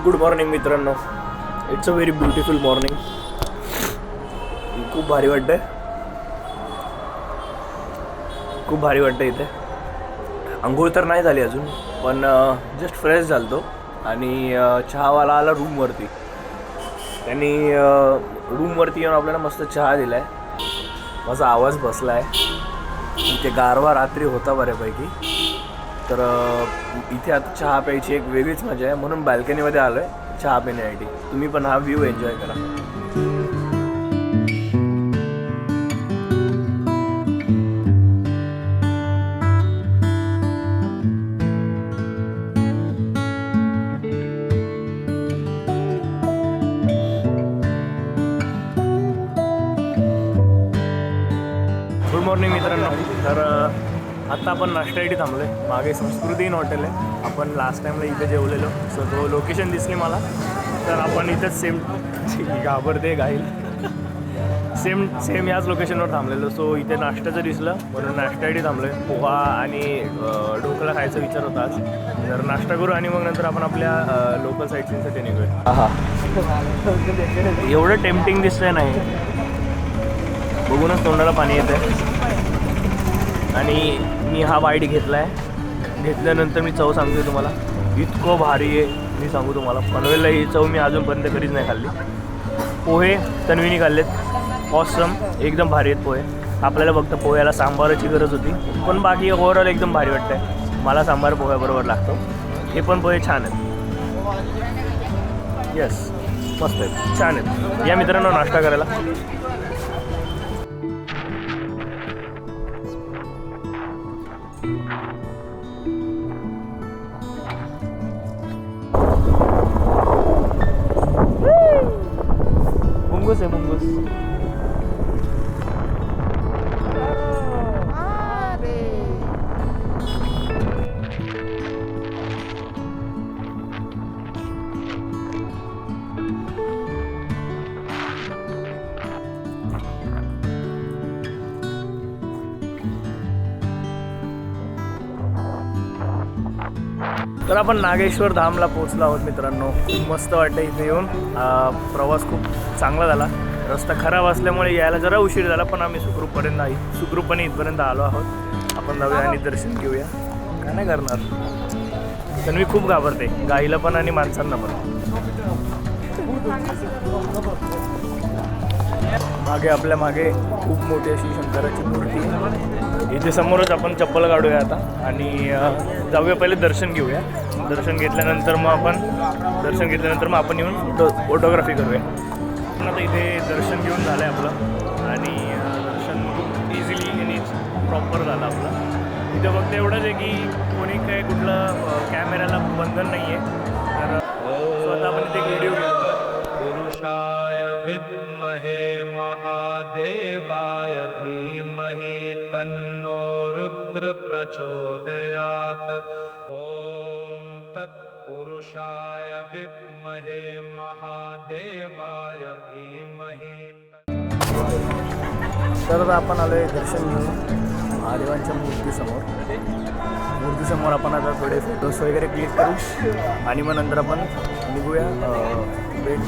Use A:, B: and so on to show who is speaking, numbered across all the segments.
A: Good morning मित्रांनो. It's a very beautiful morning. खूप भारी वाटतंय, खूप भारी वाटतं इथे. अंघोळ तर नाही झाली अजून, पण जस्ट फ्रेश झालतो आणि चहावाला आला रूमवरती. त्यांनी रूमवरती येऊन आपल्याला मस्त चहा दिला आहे. माझा आवाज बसला आहे. इथे गारवा रात्री होता बऱ्यापैकी, तर इथे आता चहा प्यायची एक वेगळीच मजा आहे, म्हणून बाल्कनीमध्ये आलो आहे चहा पिण्यासाठी. तुम्ही पण हा व्ह्यू एन्जॉय करा. गुड मॉर्निंग मित्रांनो. तर आत्ता आपण नाश्त्यासाठी थांबलो आहे. मागे संस्कृती इन हॉटेल आहे. आपण लास्ट टाईमला इथे जेवलेलो, सो तो लोकेशन दिसली मला. तर आपण इथेच सेम घाबरते गाईल सेम याच लोकेशनवर थांबलेलो. सो इथे नाश्त्याचं दिसलं म्हणून नाश्त्यासाठी थांबलो आहे. पोहा आणि ढोकळा खायचा विचार होता आज. तर नाश्ता करू आणि मग नंतर आपण आपल्या लोकल साईटसींसाठी निघूया. हा एवढं टेम्पटिंग दिसतंय नाही, बघूनच तोंडाला पाणी येतं. आणि मी हा बाईट घेतला आहे. घेतल्यानंतर मी चव सांगतो तुम्हाला, इतकं भारी आहे. मी सांगू तुम्हाला, पनवेलला ही चव मी अजूनपर्यंत कधीच नाही खाल्ली. पोहे तन्वीनी खाल्लेत, ऑसम, एकदम भारी आहेत पोहे. आपल्याला फक्त पोह्याला सांबाराची गरज होती, पण बाकी ओव्हरऑल एकदम भारी वाटतं. मला सांबार पोह्याबरोबर लागतो. हे पण पोहे छान आहेत. येस, मस्त आहेत, छान आहेत. या मित्रांनो नाश्ता करायला. मुंगूस आहे, मुंगूस. तर आपण नागेश्वर धामला पोहोचलो आहोत मित्रांनो. खूप मस्त वाटतं इथे येऊन. प्रवास खूप चांगला झाला. रस्ता खराब असल्यामुळे यायला जरा उशीर झाला, पण आम्ही सुखरूपपणे इथपर्यंत आलो आहोत. आपण जाऊया आणि दर्शन घेऊया. काय नाही करणार, पण मी खूप घाबरते गाईला पण आणि माणसांना पण. मागे आपल्या मागे खूप मोठी अशी शंकराची मूर्ती आहे. इथे समोरच आपण चप्पल काढूया आता आणि जाऊया. पहिले दर्शन घेऊया. दर्शन घेतल्यानंतर मग आपण येऊन फोटोग्राफी करूया. पण आता इथे दर्शन घेऊन झालं आहे आपलं आणि दर्शन खूप इझिली आणि प्रॉपर झालं आपलं. इथे फक्त एवढंच आहे की कोणी काही कुठलं कॅमेऱ्याला बंधन नाही आहे. तर स्वतः आपण इथे व्हिडिओ घेऊ.
B: पुरुषाय विद्महे महादेवाय धीमहि तन्नो रुद्र प्रचोदयात्. ओम तत्पुरुषाय विद्महे महादेवाय धीमहि.
A: तर आपण आलो आहे दर्शन घेऊन महादेवांच्या मूर्तीसमोर आपण आता थोडे फोटोज वगैरे क्लिक करू आणि मग नंतर आपण निघूया बेट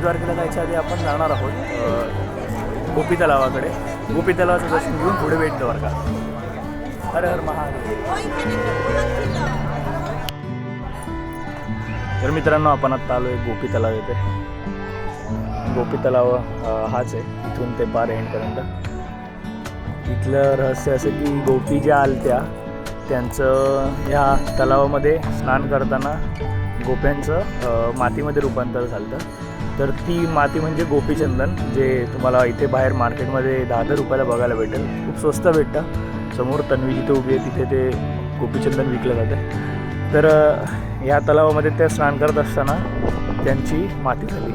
A: द्वारकेला जायच्या आधी आपण जाणार आहोत गोपी तलावाकडे. गोपी तलावाचं दर्शन घेऊन पुढे बेट द्वारका. हर हर महादेव. तर मित्रांनो आपण आत्ता आलो आहे गोपी तलाव येथे. गोपी तलाव हाच आहे इथून ते पार एंडपर्यंत. इथलं रहस्य असं की गोपी ज्या आलत्या त्यांचं ह्या तलावामध्ये स्नान करताना गोप्यांचं मातीमध्ये रूपांतर झालं. तर ती माती म्हणजे गोपीचंदन, जे तुम्हाला इथे बाहेर मार्केटमध्ये 10-10 रुपयाला बघायला भेटेल. खूप स्वस्त भेटतं. समोर तन्वी जिथे उभी आहे तिथे ते गोपीचंदन विकलं जातं. तर ह्या तलावामध्ये त्या स्नान करत असताना त्यांची माती झाली.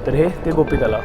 A: तर हे ते गोपी तलाव.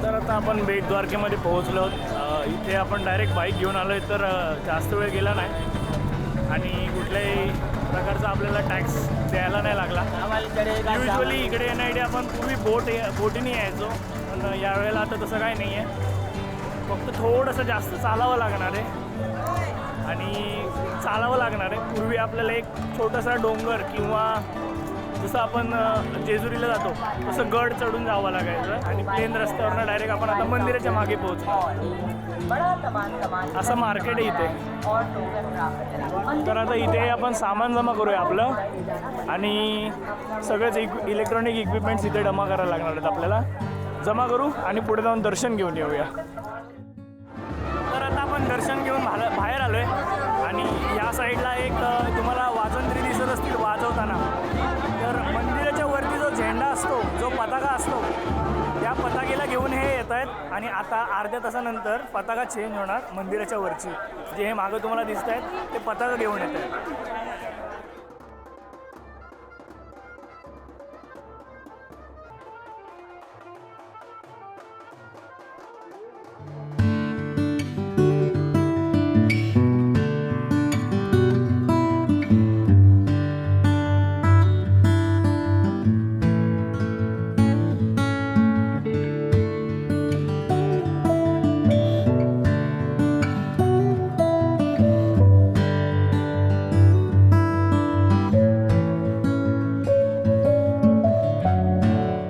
A: तर आता आपण बेट द्वारकेमध्ये पोहोचलो आहोत. इथे आपण डायरेक्ट बाईक घेऊन आलो आहे, तर जास्त वेळ गेला नाही आणि कुठल्याही प्रकारचा आपल्याला टॅक्स द्यायला नाही लागला. युजली इकडे येण्यासाठी आपण पूर्वी बोटीने यायचो, पण यावेळेला आता तसं काही नाही आहे. फक्त थोडंसं जास्त चालावं लागणार आहे आणि चालावं लागणार आहे. पूर्वी आपल्याला एक छोटासा डोंगर किंवा जसं आपण जेजुरीला जातो तसं गड चढून जावं लागायचं आणि प्लेन रस्त्यावरनं डायरेक्ट आपण आता मंदिराच्या मागे पोहोचलो. असं मार्केट आहे इथे. तर आता इथे आपण सामान जमा करूया आपलं आणि सगळेच इलेक्ट्रॉनिक इक्विपमेंट्स इथे जमा करायला लागणार आहेत आपल्याला. जमा करू आणि पुढे जाऊन दर्शन घेऊन येऊया. तर आता आपण दर्शन घेऊन बाहेर आलो आहे आणि या साईडला एक तुम्हाला वाजंत्री दिसत असतील वाजवताना. तर मंदिराच्या वरती जो झेंडा असतो, जो पताका असतो, त्या पताकेला घेऊन हे येत आहेत आणि आता अर्ध्या तासानंतर पताका चेंज होणार मंदिराच्या वरची. जे हे मागं तुम्हाला दिसत आहेत ते पताका घेऊन येत आहेत.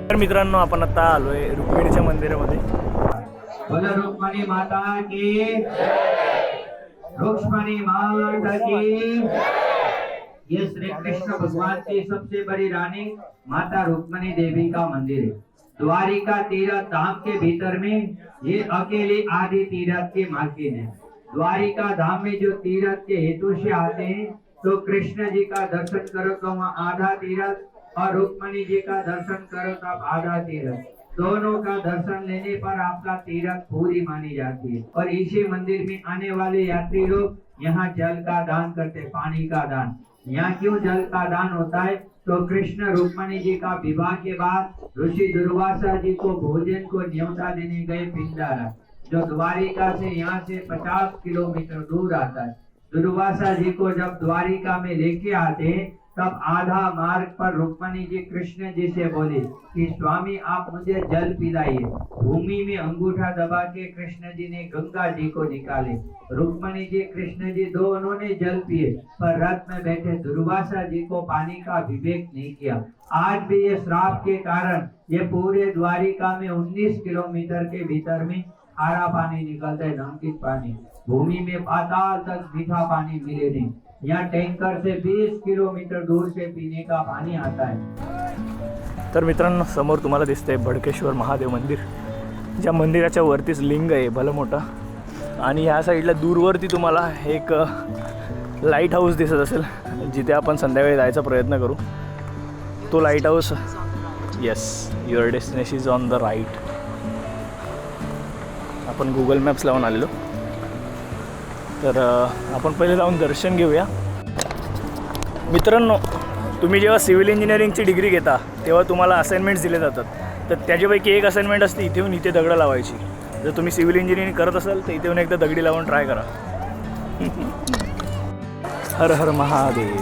A: तर मित्रांनो, आपण आता आलोय रुक्मिणीच्या मंदिरामध्ये.
C: बोलो रुक्मिणी माता की, रुक्मिणी माता की। ये श्री कृष्ण भगवान की सबसे बड़ी रानी माता रुक्मिणी देवी का मंदिर है। द्वारिका तीर्थ धाम के भीतर में ये अकेले आदि तीर्थ के मालकिन है। द्वारिका धाम में जो तीर्थ के हेतु से आते हैं तो कृष्ण जी का दर्शन करो तो वहाँ आधा तीर्थ और रुक्मिणी जी का दर्शन करो तब आधा तीर्थ। दोनों का दर्शन लेने पर आपका तीर्थ पूरी मानी जाती है। और इसी मंदिर में आने वाले यात्री लोग यहाँ जल का दान करते, पानी का दान। यहाँ क्यों जल का दान होता है तो कृष्ण रुक्मिणी जी का विवाह के बाद ऋषि दुर्वासा जी को भोजन को न्योता देने गए पिंडारा, जो द्वारिका से यहाँ से 50 किलोमीटर दूर आता है। दुर्वासा जी को जब द्वारिका में लेके आते हैं तब आधा मार्ग पर रुक्मिणी जी कृष्ण जी से बोले कि स्वामी आप मुझे जल पिलाइए। भूमि में अंगूठा दबा के कृष्ण जी ने गंगा जी को निकाले। रुक्मिणी जी कृष्ण जी दोनों ने जल पिए, पर रथ में बैठे दुर्वासा जी को पानी का विवेक नहीं किया। आज भी ये श्राप के कारण ये पूरे द्वारिका में 19 किलोमीटर के भीतर में खारा पानी निकलता है, नमकीन पानी। भूमि में पाताल तक मीठा पानी मिले नहीं। यहाँ टैंकर से 20 किलोमीटर दूर से पीने का पानी आता है।
A: तर मित्रांनो, समोर तुम्हाला दिसतंय भडकेश्वर महादेव मंदिर. ज्या मंदिराच्या वरतीच लिंग आहे भलं मोठं आणि ह्या साईडला दूरवरती तुम्हाला एक लाईट हाऊस दिसत असेल, जिथे आपण संध्याकाळी जायचा प्रयत्न करू. तो light house, yes, your destination is on the right. आपण गुगल मॅप्स लावून आलेलो. तर आपण पहिले जाऊन दर्शन घेऊया. मित्रांनो, तुम्ही जेव्हा सिव्हिल इंजिनिअरिंगची डिग्री घेता तेव्हा तुम्हाला असाइनमेंट्स दिले जातात. तर त्याच्यापैकी एक असाइनमेंट असते इथे येऊन इथे दगडं लावायची. जर तुम्ही सिव्हिल इंजिनिअरिंग करत असाल तर इथे येऊन एकदा दगडी लावून ट्राय करा. हर हर महादेव.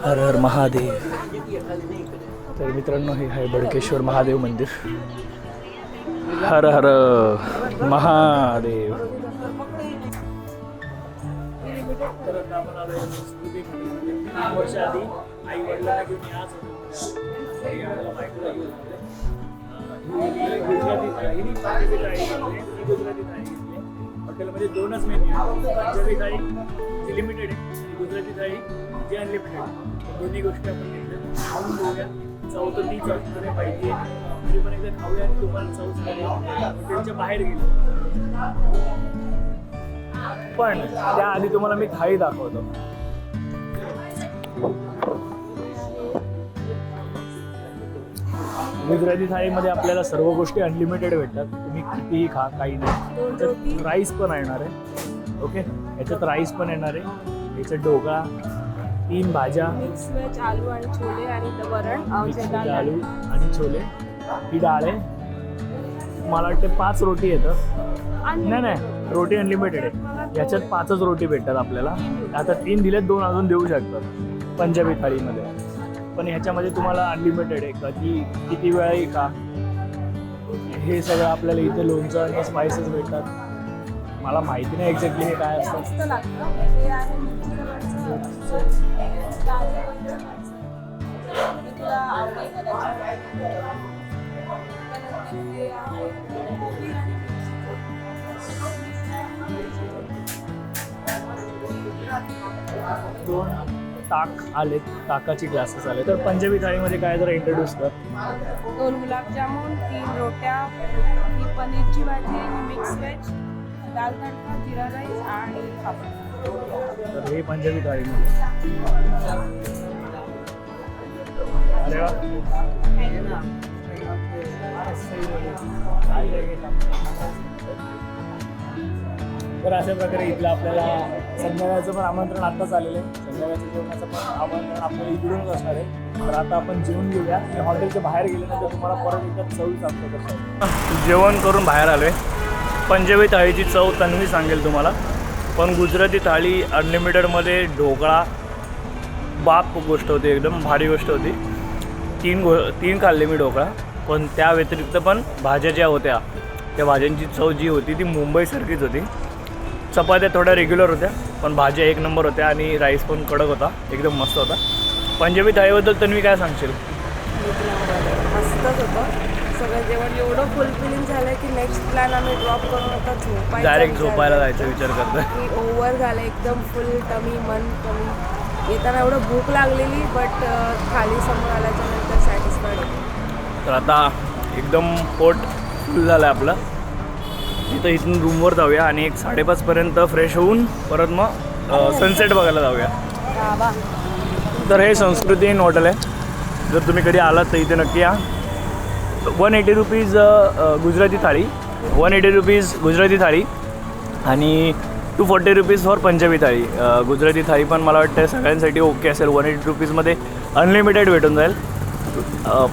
A: हर हर महादेव. तर मित्रांनो, हे आहे भडकेश्वर महादेव मंदिर. हर हर महादेव. वर्ष आधी आई वडिलांना घेऊन याच हॉटेलमध्ये 2च मेन्यू आहेत. पंजाबी थाळी जी लिमिटेड आहे आणि गुजराती थाळी जी अनलिमिटेड. दोन्ही गोष्टी आपण घेतल्या. खाऊन बघूया. चौथं ती चौथीकडे पाहिजे तरी पण एकदा खाऊया आणि तुम्हाला चौथीकडे हॉटेलच्या बाहेर गेलो. पण त्याआधी तुम्हाला मी थाळी दाखवतो. गुजराती थाळीमध्ये आपल्याला सर्व गोष्टी अनलिमिटेड भेटतात. तुम्ही कितीही खा, काही नाही. याच्यात राईस पण येणार आहे. ओके, याच्यात राईस पण येणार आहे. याच्यात डोका, 3 भाज्या,
D: मिक्स वेज, आलू आणि छोले आणि वरण,
A: मिक्स
D: जे
A: वेज,
D: दाल
A: आलू आणि छोले, ही डाळ आहे. मला वाटते 5 रोटी येतं. नाही, रोटी अनलिमिटेड आहे. याच्यात 5च रोटी भेटतात आपल्याला. आता 3 दिलेत, 2 अजून देऊ शकतात पंजाबी थाळीमध्ये. पण ह्याच्यामध्ये तुम्हाला अनलिमिटेड आहे. कधी किती वेळा आहे का हे सगळं आपल्याला इथे लोणचं आणि स्पायसेस भेटतात. मला माहिती नाही एक्झॅक्टली हे काय असतं.
D: मस्त लागतं. हे आहे मिरचीचं लोणचं, ताजे लोणचं. मी तुला आवडेल कदाचित. त्यानंतर हे आहे कोबी आणि मिरची.
A: 2 ताक आलेत, ताकाची ग्लासेस आले. तर पंजाबी थाळीमध्ये काय जरा इंट्रोड्यूस कर.
D: 2 गुलाबजामुन, 3 रोट्या, ही पनीरची भाजी, ही मिक्स वेज, दाल तडका, जिरा राईस आणि पापड.
A: तर हे पंजाबी थाळीमध्ये. अरे वा. तर अशा प्रकारे इथलं आपल्याला संध्याकाळचं पण आमंत्रण आत्ताच आलेलं आहे. संध्याकाळच्या जेवणाचं पण आमंत्रण आपल्याला इकडूनच असणार आहे. तर आता आपण जेवून घेऊया. मी हॉटेलच्या बाहेर गेल्यानंतर तुम्हाला परत एकदा चव सांगतो कसं. जेवण करून बाहेर आलो आहे. पंजाबी थाळीची चव तन्वी सांगेल तुम्हाला. पण गुजराती थाळी अनलिमिटेडमध्ये ढोकळा बाप गोष्ट होती, एकदम भारी गोष्ट होती. 3 खाल्ले मी ढोकळा. पण त्या व्यतिरिक्त पण भाज्या ज्या होत्या त्या भाज्यांची चव जी होती ती मुंबईसारखीच होती. चपात्या थोड्या रेग्युलर होत्या पण भाज्या 1 नंबर होत्या आणि राईस पण कडक होता, एकदम मस्त होता. पंजाबी थाळीबद्दल तन्वी काय सांगशील?
D: मस्तच होतं सगळं जेवण. एवढं फुलफिलिंग झालं की नेक्स्ट प्लॅन आम्ही ड्रॉप करून आता झोपायचा.
A: डायरेक्ट झोपायला जायचा विचार करतोय.
D: की ओव्हर झालं एकदम फुल टमी, मन कमी. येताना एवढं भूक लागलेली बट खाली समोर आल्याच्या नंतर सॅटिस्फाईड होतो.
A: तर आता एकदम पोट फुल झालं आहे आपलं. इथून रूमवर जाऊया आणि 5:30पर्यंत फ्रेश होऊन परत मग सनसेट बघायला जाऊया. तर हे संस्कृती इन हॉटेल आहे. जर तुम्ही कधी आलात तर इथे नक्की या. 180 रुपीज गुजराती थाळी, 180 रुपीज गुजराती थाळी आणि 240 रुपीज फॉर पंजाबी थाळी. गुजराती थाळी पण मला वाटतं सगळ्यांसाठी ओके असेल. 180 रुपीजमध्ये अनलिमिटेड भेटून जाईल.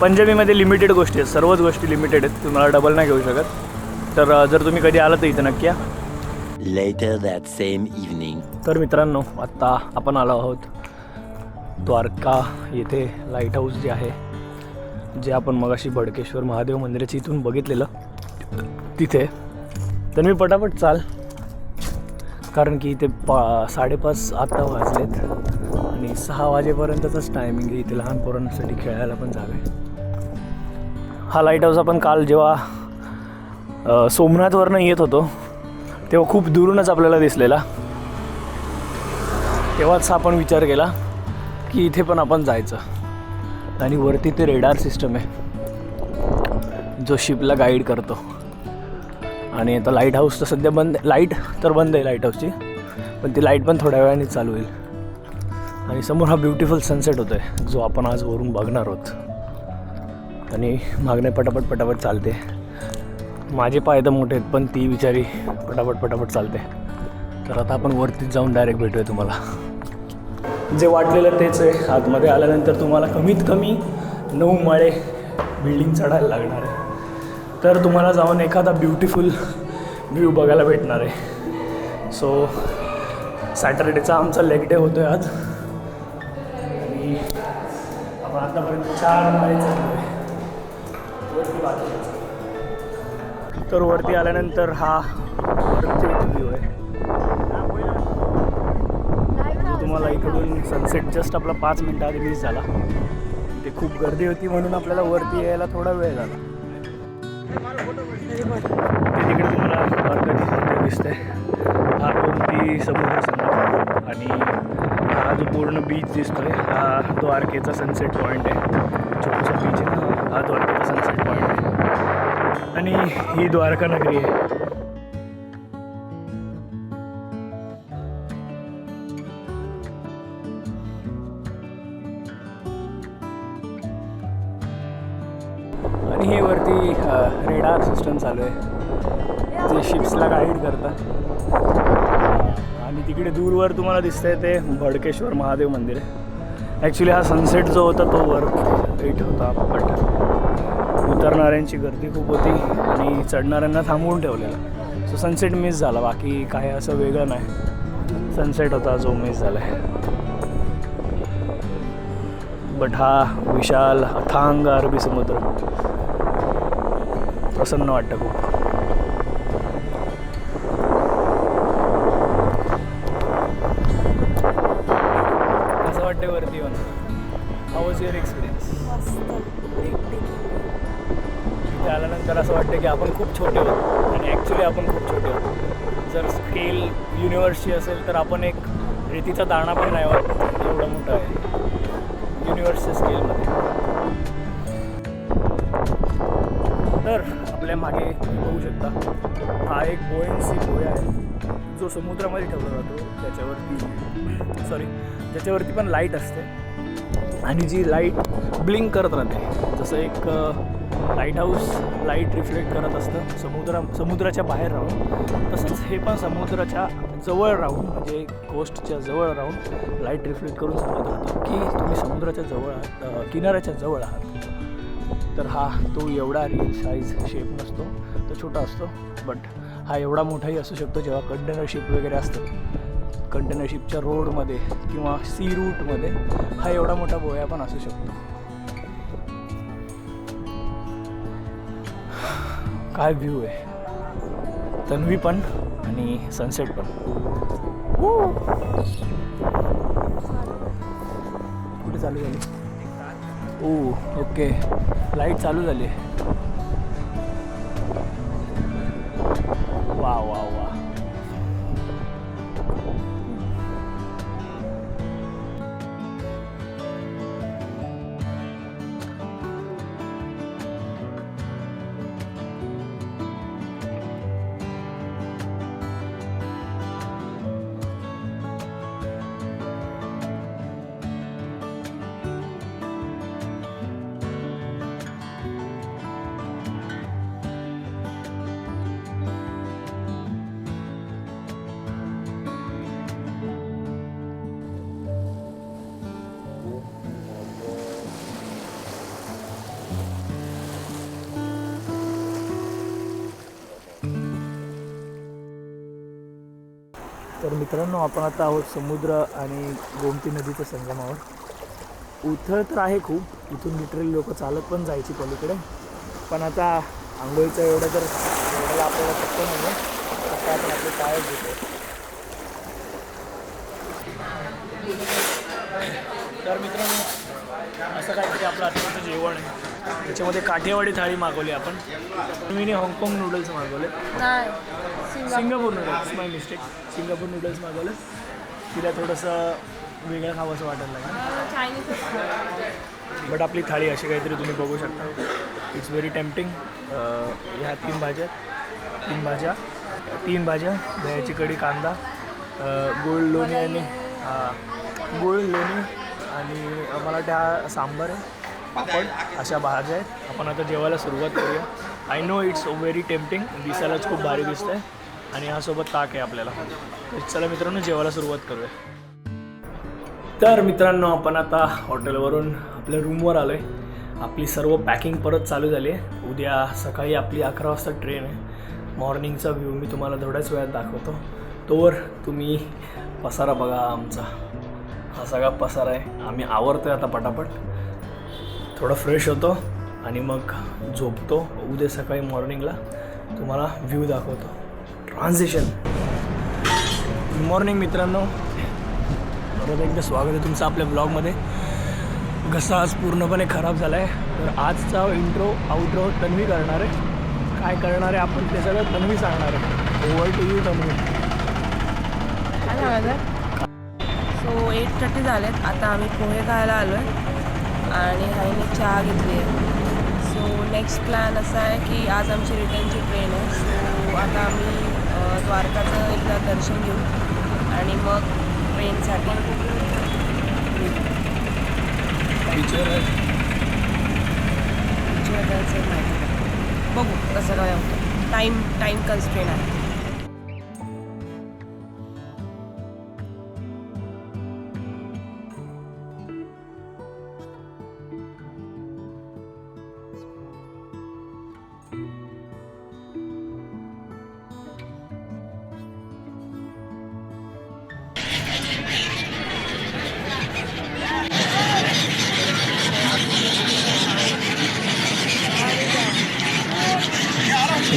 A: पंजाबीमध्ये लिमिटेड गोष्टी आहेत, सर्वच गोष्टी लिमिटेड आहेत, तुम्हाला डबल नाही घेऊ शकत. तर जर तुम्ही कधी आलात तर इथं नक्की या.
E: Later that same evening.
A: तर मित्रांनो, आत्ता आपण आलो आहोत द्वारका येथे लाईट हाऊस जे आहे, जे आपण मगाशी भडकेश्वर महादेव मंदिराच्या इथून बघितलेलं तिथे. तर मी पटापट चाल, कारण की इथे 5:30 आता वाजलेत आणि 6 वाजेपर्यंतच टायमिंग आहे. इथे लहान पोरांसाठी खेळायला पण जागा आहे. हा लाईट हाऊस आपण काल जेव्हा सोमनाथवरनं येत होतो तेव्हा खूप दुरूनच आपल्याला दिसलेला. तेव्हाच आपण विचार केला की इथे पण आपण जायचं. आणि वरती ते रेडार सिस्टम आहे जो शिपला गाईड करतो. आणि आता लाईट हाऊस तर सध्या बंद, लाईट तर बंद आहे लाईट हाऊसची, पण ती लाईट पण थोड्या वेळाने चालू होईल. आणि समोर हा ब्युटिफुल सनसेट होतो आहे जो आपण आज वरून बघणार आहोत. आणि मागणे पटापट चालते. माझे पाय तर मोठे आहेत पण ती बिचारी पटापट चालते. तर आता आपण वरतीच जाऊन डायरेक्ट भेटूया तुम्हाला. जे वाटलेलं तेच आहे. आतमध्ये आल्यानंतर तुम्हाला कमीत कमी 9 माळे बिल्डिंग चढायला लागणार आहे. तर तुम्हाला जाऊन एखादा ब्युटिफुल व्ह्यू बघायला भेटणार आहे. सो सॅटर्डेचा आमचा लेग डे होतो आहे आज. आणि आपण आतापर्यंत 4 माळे चढलो आहे. वरती बाजूला. तर वरती आल्यानंतर हा वरती व्ह्यू आहे. तुम्हाला इकडून सनसेट जस्ट आपला 5 मिनिटं आधी मिस झाला. ते खूप गर्दी होती म्हणून आपल्याला वरती यायला थोडा वेळ झाला. ते तिकडे तुम्हाला द्वारकाधीश दिसतंय. हा कोणती समुद्र संगम आणि हा जो पूर्ण बीच दिसतोय हा द्वारकेचा सनसेट पॉईंट आहे. छोटासा बीच आहे, हा द्वारकेचा सनसेट पॉईंट आहे. आणि ही द्वारका नगरी आहे. आणि हे वरती रेडार सिस्टम चालू आहे जे शिप्सला गाईड करतात. आणि तिकडे दूरवर तुम्हाला दिसतंय ते भडकेश्वर महादेव मंदिर आहे. ॲक्च्युली हा सनसेट जो होता तो वर वेट होता, बट उतरणाऱ्यांची गर्दी खूप होती आणि चढणाऱ्यांना थांबवून ठेवलेलं. सो सनसेट मिस झाला, बाकी काही असं वेगळं नाही. सनसेट होता जो मिस झाला आहे. बट हा विशाल अथांग अरबी समुद्र प्रसन्न वाटतं खूप. कसं वाटतं वरती येऊन? How was your experience? इथे आल्यानंतर असं वाटतं की आपण खूप छोटे होतो आणि ॲक्च्युली आपण खूप छोटे होतो. जर स्केल युनिव्हर्सची असेल तर आपण एक रेतीचा दाणा पण नाही वाटत, एवढं मोठं आहे युनिव्हर्सच्या स्केलमध्ये. तर आपल्या मागे बघू शकता हा एक बोएन्सी बोया आहे जो समुद्रामध्ये ठेवला जातो. त्याच्यावरती पण लाईट असते आणि जी लाईट ब्लिंक करत राहते, जसं एक लाईट हाऊस लाईट रिफ्लेक्ट करत असतं समुद्राच्या बाहेर राहून, तसंच हे पण समुद्राच्या जवळ राहून, म्हणजे कोस्टच्या जवळ राहून लाईट रिफ्लेक्ट करून सांगत होतं की तुम्ही समुद्राच्या जवळ आहात, किनाऱ्याच्या जवळ आहात. तर हा तो एवढा रिअल साईज शेप नसतो, तो छोटा असतो, बट हा एवढा मोठाही असू शकतो जेव्हा कंटेनर शिप वगैरे असतं. कंटेनर शिपच्या रोडमध्ये किंवा सी रूटमध्ये हा एवढा मोठा बोया पण असू शकतो. काय व्ह्यू आहे, तन्वी पण आणि सनसेट पण. कुठे चालू झाली? ओके, लाईट चालू झाली. वा वा वा. तर मित्रांनो, आपण आता आहोत समुद्र आणि गोमती नदीच्या संगमावर. उथळ तर आहे खूप, इथून लिटरली लोक चालत पण जायची पलीकडे, पण आता आंघोळीचं एवढं तर एवढ्याला आपल्याला शक्य नाही आहे, आता आपण आपले पायच घेतो. तर मित्रांनो, असं काहीतरी आपलं आजचं जेवण आहे. त्याच्यामध्ये काठियावाडी थाळी मागवली आपण. मी हाँगकाँग नूडल्स मागवले, सिंगापूर नूडल्स, माय मिस्टेक, सिंगापूर नूडल्स मागवले. तिला थोडंसं वेगळं खावंसं वाटायला लागलं. बट आपली थाळी अशी काहीतरी तुम्ही बघू शकता. It's very tempting. ह्या तीन भाज्या, दह्याची कढी, कांदा, गुळ लोणी आणि मला त्या सांबार आहे, पापड, अशा भाज्या आहेत. आपण आता जेवायला सुरुवात करूया. I know it's very tempting, दिसायलाच खूप भारी दिसतं आहे आणि ह्यासोबत ताक आहे आपल्याला. तर चला मित्रांनो, जेवायला सुरुवात करूया. तर मित्रांनो, आपण आता हॉटेलवरून आपल्या रूमवर आलो आहे. आपली सर्व पॅकिंग परत चालू झाली आहे. उद्या सकाळी आपली 11 वाजता ट्रेन आहे. मॉर्निंगचा व्ह्यू मी तुम्हाला थोड्याच वेळात दाखवतो. तोवर तुम्ही पसारा बघा. आमचा हा सगळा पसारा आहे. आम्ही आवरतो आहे आता पटापट, थोडं फ्रेश होतो आणि मग झोपतो. उद्या सकाळी मॉर्निंगला तुम्हाला व्ह्यू दाखवतो. ट्रान्झिशन. गुड मॉर्निंग मित्रांनो, परत एकदा स्वागत आहे तुमचं आपल्या ब्लॉगमध्ये. घसा आज पूर्णपणे खराब झाला आहे, तर आजचा इंट्रो आउट्रो तन्वी करणार आहे. काय करणार आहे आपण ते सगळं तन्वी सांगणार आहे. Over to you Tanvi.
D: काय सांगायचं? सो 8:30 झालेत. आता आम्ही पोहे खायला आलो आहे आणि हाईने चहा घेतली आहे. सो नेक्स्ट प्लॅन असा आहे की आज आमची रिटर्नची ट्रेन आहे. सो आता आम्ही द्वारकाचं एकदा दर्शन घेऊ आणि मग ट्रेनसाठी बघू कसं काय होतं. टाईम कन्स्ट्रेन आहे.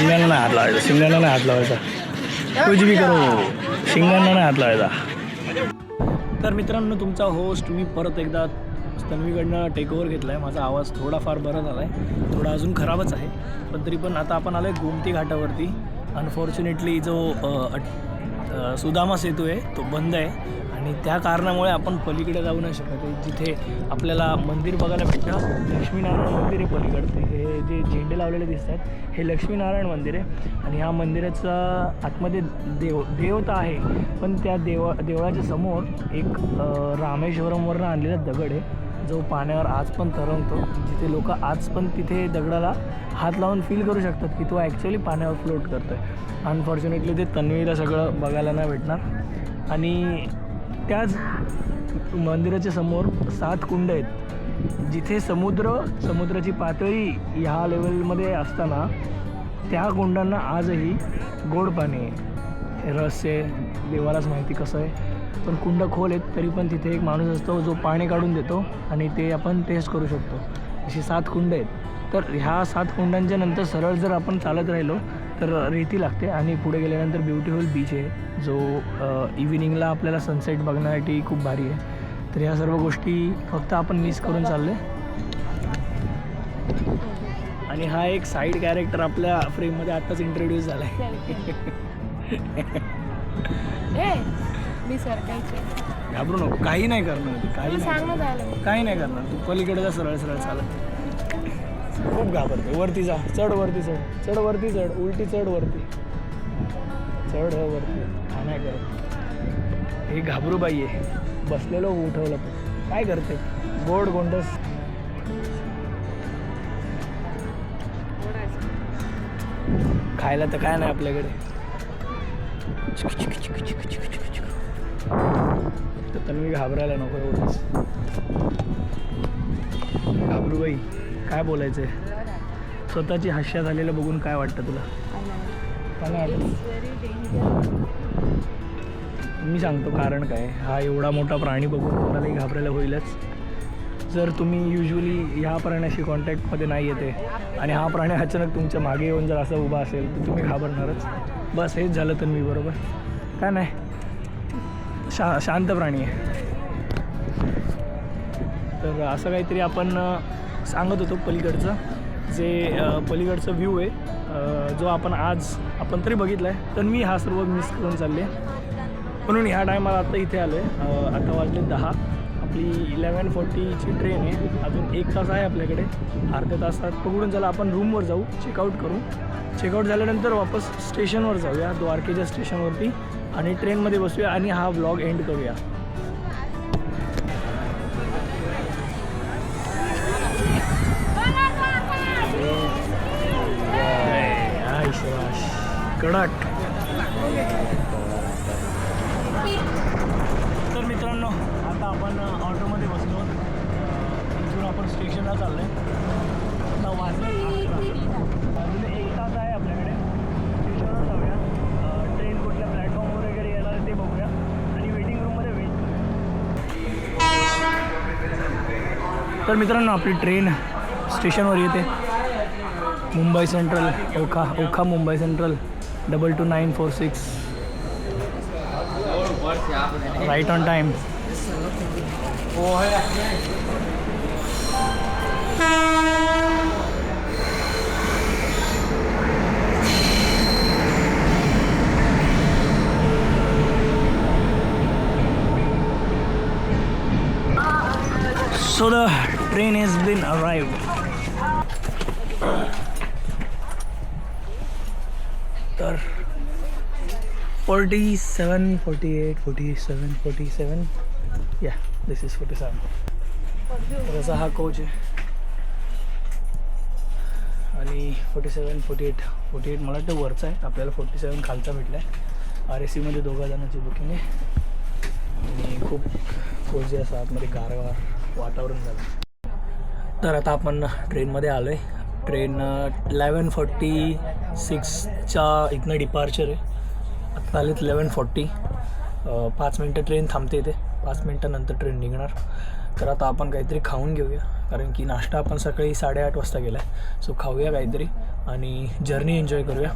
A: शिंगांना नाही हात लावायचा, शिंगांना नाही हात लावायचा, कुछ भी करो, शिंगांना नाही हात लावायचा. तर मित्रांनो, तुमचा होस्ट मी परत एकदा तन्वीकडनं टेक ओव्हर घेतला आहे. माझा आवाज थोडाफार बरा झाला आहे, थोडा अजून खराबच आहे, पण तरी पण आता आपण आलो आहे गोमती घाटावरती. अनफॉर्च्युनेटली जो सुदामा सेतू आहे तो बंद आहे आणि त्या कारणामुळे आपण पलीकडे जाऊ नाही शकत आहे. जिथे आपल्याला मंदिर बघायला भेटतं, लक्ष्मीनारायण मंदिर आहे पलीकडे. हे जे झेंडे लावलेले दिसत आहेत हे लक्ष्मीनारायण मंदिर आहे आणि ह्या मंदिराचा आतमध्ये देवता आहे, पण त्या देवळाच्या समोर एक रामेश्वरमवरनं आणलेला दगड आहे जो पाण्यावर आज पण तरंगतो, जिथे लोक आज पण तिथे दगडाला हात लावून फील करू शकतात की तो ॲक्च्युली पाण्यावर फ्लोट करतो आहे. अनफॉर्च्युनेटली ते तन्वीला सगळं बघायला नाही भेटणार. आणि त्याच मंदिराच्या समोर 7 कुंड आहेत, जिथे समुद्राची पातळी ह्या लेवलमध्ये असताना त्या कुंडांना आजही गोड पाणी आहे. हे रहस्य देवालाच माहिती कसं आहे, पण कुंड खोल आहेत तरी पण तिथे एक माणूस असतो जो पाणी काढून देतो आणि ते आपण टेस्ट करू शकतो. अशी 7 कुंड आहेत. तर ह्या 7 कुंडांच्या नंतर सरळ जर आपण चालत राहिलो तर रेती लागते आणि पुढे गेल्यानंतर ब्युटिफुल बीच आहे जो इव्हिनिंगला आपल्याला सनसेट बघण्यासाठी खूप भारी आहे. तर ह्या सर्व गोष्टी फक्त आपण मिस करून चाललो आहे. आणि हा एक साईड कॅरेक्टर आपल्या फ्रेममध्ये आत्ताच इंट्रोड्यूस झाला आहे.
D: मी सरकायचे
A: घाबरू नको, काही नाही करणार तू, काही नाही करणार तू. पलीकडे जा, सरळ सरळ चालत. खूप घाबरते. वरती जा, चढ वरती, चढ वरती, चढ उलटी, चढ वरती, चढ वरती. हा नाही करत. हे घाबरू बाई आहे. बसलेलो उठवलं पण काय करते. गोड गोंडस. खायला तर काय नाही आपल्याकडे. तर तन्वी घाबरायला नको एवढंच. घाबरू बाई, काय बोलायचं आहे. स्वतःची हास्या झालेलं बघून काय वाटतं तुला? काय नाही वाटत? मी सांगतो कारण काय. हा एवढा मोठा प्राणी बघून कोणालाही घाबरायला होईलच. जर तुम्ही युजली ह्या प्राण्याशी कॉन्टॅक्टमध्ये नाही येते आणि हा प्राणी अचानक तुमच्या मागे येऊन जर असं उभा असेल तर तुम्ही घाबरणारच. बस हेच झालं तर मी बरोबर काय नाही. शांत प्राणी आहे. तर असं काहीतरी आपण सांगत होतो. पलीकडचं जे पलीकडचं व्ह्यू आहे जो आपण तरी बघितला आहे. तर मी हा सर्व मिस करून चालले म्हणून ह्या टायमाला आता इथे आलो आहे. आता वाजले 10. आपली 11:40ची ट्रेन आहे. अजून 1 तास आहे आपल्याकडे. अर्ध्या तासात पकडून चला आपण रूमवर जाऊ, चेकआउट करू. चेकआउट झाल्यानंतर वापस स्टेशनवर जाऊया, द्वारकेच्या स्टेशनवरती, आणि ट्रेनमध्ये बसूया आणि हा व्लॉग एंड करूया. कडक. तर मित्रांनो, आता आपण ऑटोमध्ये बसलो. इथून आपण स्टेशनला चाललो आहे. आता वाजले 11. अजून 1 तास आहे आपल्याकडे. स्टेशनवर जाऊया. ट्रेन कुठल्या प्लॅटफॉर्मवर वगैरे येणार ते बघूया आणि वेटिंग रूममध्ये वेट. तर मित्रांनो, आपली ट्रेन स्टेशनवर येते. Mumbai central, Okha Mumbai central 22946. Right on time. So the train has been arrived. तर 47, 48, 47, 47. Yeah, this is 47. तर असा हा कोच आहे. आणि 47, 48 मला वाटतं वरचा आहे. आपल्याला 47 खालचा भेटला आहे. RACमध्ये 2 जणांची बुकिंग आहे. आणि खूप कोजी असं आतमध्ये गारगार वातावरण झालं. तर आता आपण ट्रेनमध्ये आलो आहे. ट्रेन 11:46च्या इथनं डिपार्चर आहे. आता आलेत 11:40. 5 मिनटं ट्रेन थांबते इथे. 5 मिनटानंतर ट्रेन निघणार. तर आता आपण काहीतरी खाऊन घेऊया, कारण की नाश्ता आपण सकाळी 8:30 वाजता केला आहे. सो खाऊया काहीतरी आणि जर्नी एन्जॉय करूया.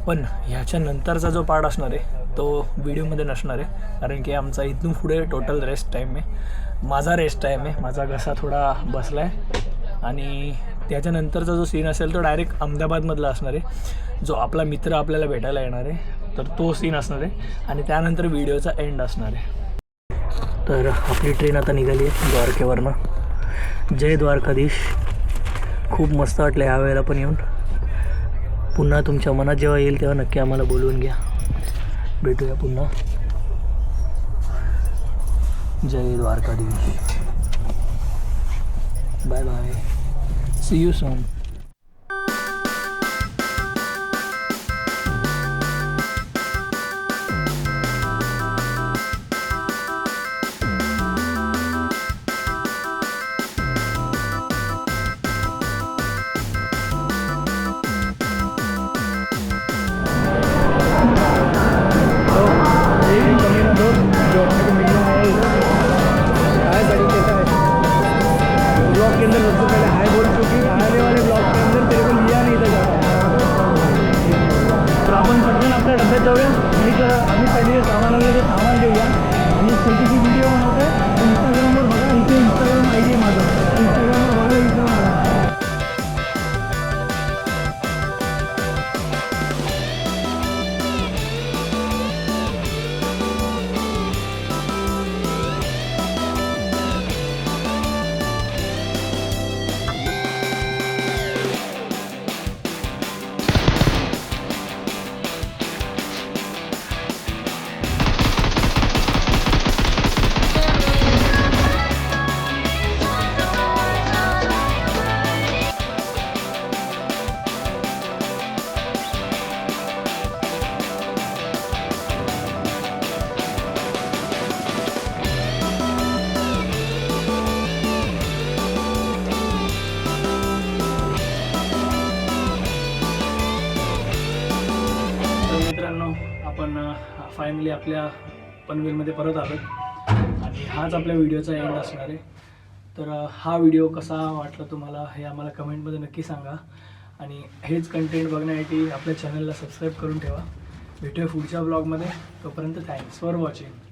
A: पण ह्याच्यानंतरचा जो पार्ट असणार आहे तो व्हिडिओमध्ये नसणार आहे, कारण की आमचा इथून पुढे टोटल रेस्ट टाईम आहे. माझा रेस्ट टाईम आहे, माझा घसा थोडा बसला आहे. आणि त्याच्यानंतरचा जो सीन असेल तो डायरेक्ट अहमदाबादमधला असणार आहे. जो आपला मित्र आपल्याला भेटायला येणार आहे तर तो सीन असणार आहे. आणि त्यानंतर व्हिडिओचा एंड असणार आहे. तर आपली ट्रेन आता निघाली आहे द्वारकेवरनं. जय द्वारकाधीश. खूप मस्त वाटलं ह्या वेळेला पण येऊन. पुन्हा तुमच्या मनात जेव्हा येईल तेव्हा नक्की आम्हाला बोलवून घ्या. भेटूया पुन्हा. जय Dwarkadhish. Bye bye. See you soon. Blog के अंदर सबसे पहले हाय बोल चुकी, आने वाले ब्लॉग के अंदर तेरे को लिया नहीं था तर आपण पटकन आपल्या डब्यात जाऊया. आम्ही पहिले सामान आणलं ते सामान घेऊया आणि छोटीशी व्हिडिओ बनवतो. इंस्टाग्रामवर बघा, इथे इंस्टाग्राम आय डी आहे माझं. इंस्टाग्रामवर बघा, इथं मला. मित्रांनो, आपण फायनली आपल्या पनवेलमध्ये परत आलो आणि हाच आपल्या व्हिडिओचा एंड असणार आहे. तर हा व्हिडिओ कसा वाटला तुम्हाला हे आम्हाला कमेंटमध्ये नक्की सांगा. आणि हेच कंटेंट बघण्यासाठी आपल्या चॅनलला सबस्क्राईब करून ठेवा. भेटूया पुढच्या ब्लॉगमध्ये. तोपर्यंत थँक्स फॉर वॉचिंग.